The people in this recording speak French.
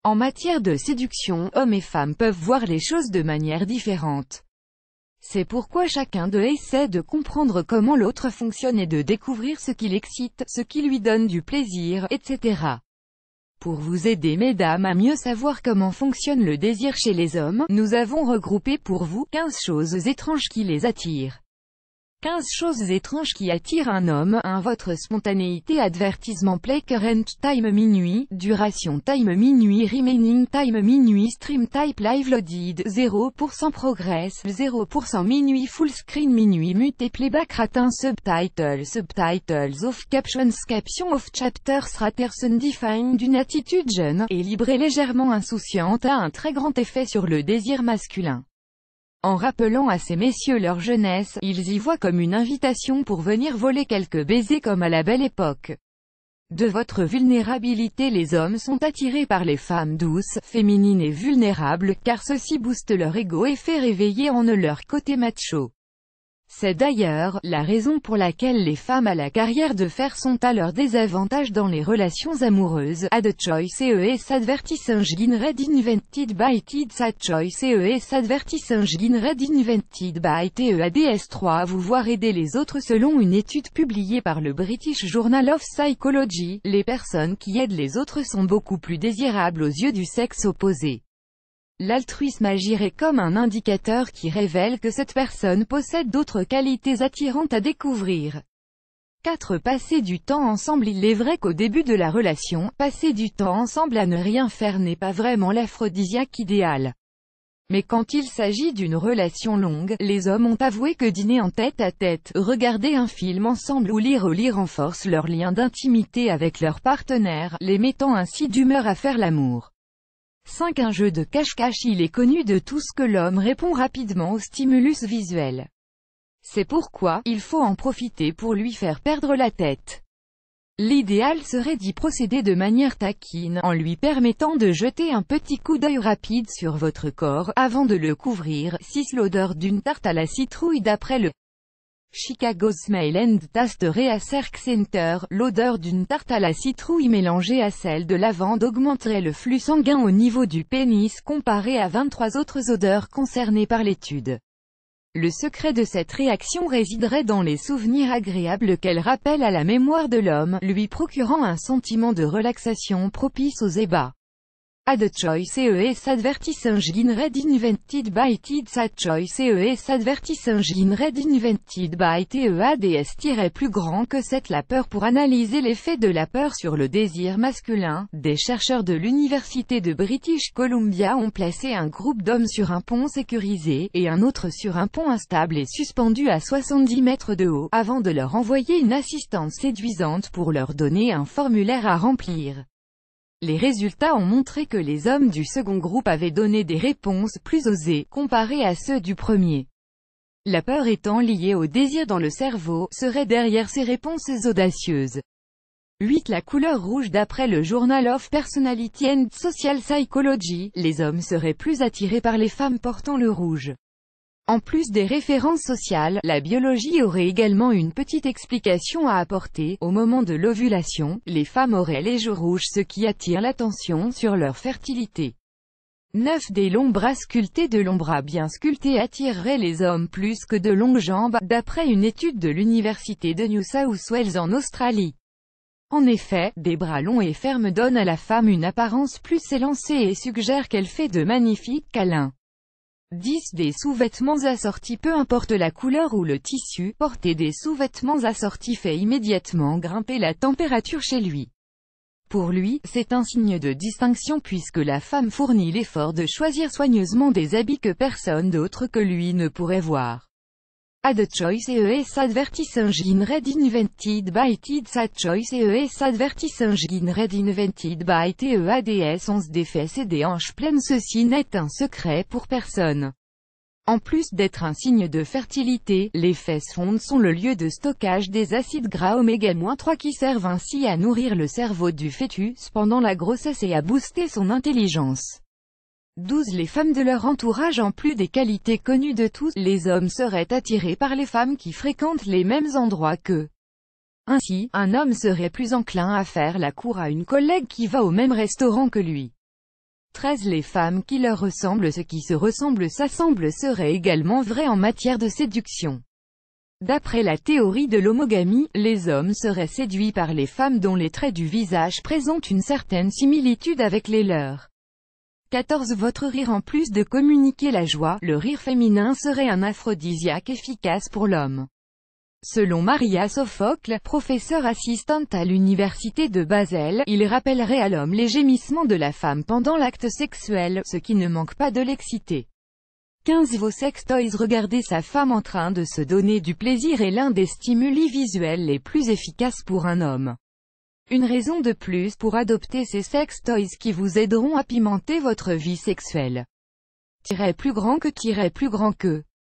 En matière de séduction, hommes et femmes peuvent voir les choses de manière différente. C'est pourquoi chacun d'eux essaie de comprendre comment l'autre fonctionne et de découvrir ce qui l'excite, ce qui lui donne du plaisir, etc. Pour vous aider mesdames à mieux savoir comment fonctionne le désir chez les hommes, nous avons regroupé pour vous 15 choses étranges qui les attirent. 15 choses étranges qui attirent un homme. 1. Votre spontanéité. Advertisement. Play current time minuit, duration time minuit, remaining time minuit, stream type live loaded, 0% progress, 0% minuit, full screen minuit, mute playback ratin, subtitles off, captions of chapters raters undefined. D'une attitude jeune, et libre et légèrement insouciante, a un très grand effet sur le désir masculin. En rappelant à ces messieurs leur jeunesse, ils y voient comme une invitation pour venir voler quelques baisers comme à la belle époque. De votre vulnérabilité. Les hommes sont attirés par les femmes douces, féminines et vulnérables, car ceci booste leur ego et fait réveiller en eux leur côté macho. C'est d'ailleurs la raison pour laquelle les femmes à la carrière de fer sont à leur désavantage dans les relations amoureuses. Ad choice ES advertising red invented by TED. Ad choice ES advertising red invented by TEADS3. Vous voir aider les autres. Selon une étude publiée par le British Journal of Psychology, les personnes qui aident les autres sont beaucoup plus désirables aux yeux du sexe opposé. L'altruisme agirait comme un indicateur qui révèle que cette personne possède d'autres qualités attirantes à découvrir. 4. Passer du temps ensemble. Il est vrai qu'au début de la relation, passer du temps ensemble à ne rien faire n'est pas vraiment l'aphrodisiaque idéal. Mais quand il s'agit d'une relation longue, les hommes ont avoué que dîner en tête-à-tête, regarder un film ensemble ou lire renforce leur lien d'intimité avec leur partenaire, les mettant ainsi d'humeur à faire l'amour. 5. Un jeu de cache-cache. Il est connu de tous que l'homme répond rapidement au stimulus visuel. C'est pourquoi, il faut en profiter pour lui faire perdre la tête. L'idéal serait d'y procéder de manière taquine, en lui permettant de jeter un petit coup d'œil rapide sur votre corps, avant de le couvrir. 6. L'odeur d'une tarte à la citrouille. D'après le Chicago Smell and Taste Research Center, l'odeur d'une tarte à la citrouille mélangée à celle de lavande augmenterait le flux sanguin au niveau du pénis comparé à 23 autres odeurs concernées par l'étude. Le secret de cette réaction résiderait dans les souvenirs agréables qu'elle rappelle à la mémoire de l'homme, lui procurant un sentiment de relaxation propice aux ébats. Ad choice ES advertising red invented by TED. Ad choice ES advertising red invented by TEADS. Plus grand que cette la peur. Pour analyser l'effet de la peur sur le désir masculin, des chercheurs de l'université de British Columbia ont placé un groupe d'hommes sur un pont sécurisé, et un autre sur un pont instable et suspendu à 70 mètres de haut, avant de leur envoyer une assistante séduisante pour leur donner un formulaire à remplir. Les résultats ont montré que les hommes du second groupe avaient donné des réponses plus osées, comparées à ceux du premier. La peur étant liée au désir dans le cerveau, serait derrière ces réponses audacieuses. 8. La couleur rouge. D'après le Journal of Personality and Social Psychology, les hommes seraient plus attirés par les femmes portant le rouge. En plus des références sociales, la biologie aurait également une petite explication à apporter. Au moment de l'ovulation, les femmes auraient les joues rouges, ce qui attire l'attention sur leur fertilité. 9. Des longs bras sculptés. De longs bras bien sculptés attireraient les hommes plus que de longues jambes, d'après une étude de l'université de New South Wales en Australie. En effet, des bras longs et fermes donnent à la femme une apparence plus élancée et suggèrent qu'elle fait de magnifiques câlins. 10. Des sous-vêtements assortis. Peu importe la couleur ou le tissu, porter des sous-vêtements assortis fait immédiatement grimper la température chez lui. Pour lui, c'est un signe de distinction puisque la femme fournit l'effort de choisir soigneusement des habits que personne d'autre que lui ne pourrait voir. Ad choice ES advertising red invented by TED. Ad choice ES advertising red invented by TEADS. 11. Des fesses et des hanches pleines. Ceci n'est un secret pour personne. En plus d'être un signe de fertilité, les fesses rondes sont le lieu de stockage des acides gras oméga-3 qui servent ainsi à nourrir le cerveau du fœtus pendant la grossesse et à booster son intelligence. 12. Les femmes de leur entourage. En plus des qualités connues de tous, les hommes seraient attirés par les femmes qui fréquentent les mêmes endroits qu'eux. Ainsi, un homme serait plus enclin à faire la cour à une collègue qui va au même restaurant que lui. 13. Les femmes qui leur ressemblent. Ce qui se ressemble s'assemble serait également vrai en matière de séduction. D'après la théorie de l'homogamie, les hommes seraient séduits par les femmes dont les traits du visage présentent une certaine similitude avec les leurs. 14. Votre rire. En plus de communiquer la joie, le rire féminin serait un aphrodisiaque efficace pour l'homme. Selon Maria Sophocle, professeure assistante à l'université de Basel, il rappellerait à l'homme les gémissements de la femme pendant l'acte sexuel, ce qui ne manque pas de l'exciter. 15. Vos sextoys. Regarder sa femme en train de se donner du plaisir est l'un des stimuli visuels les plus efficaces pour un homme. Une raison de plus pour adopter ces sextoys qui vous aideront à pimenter votre vie sexuelle. Plus grand que.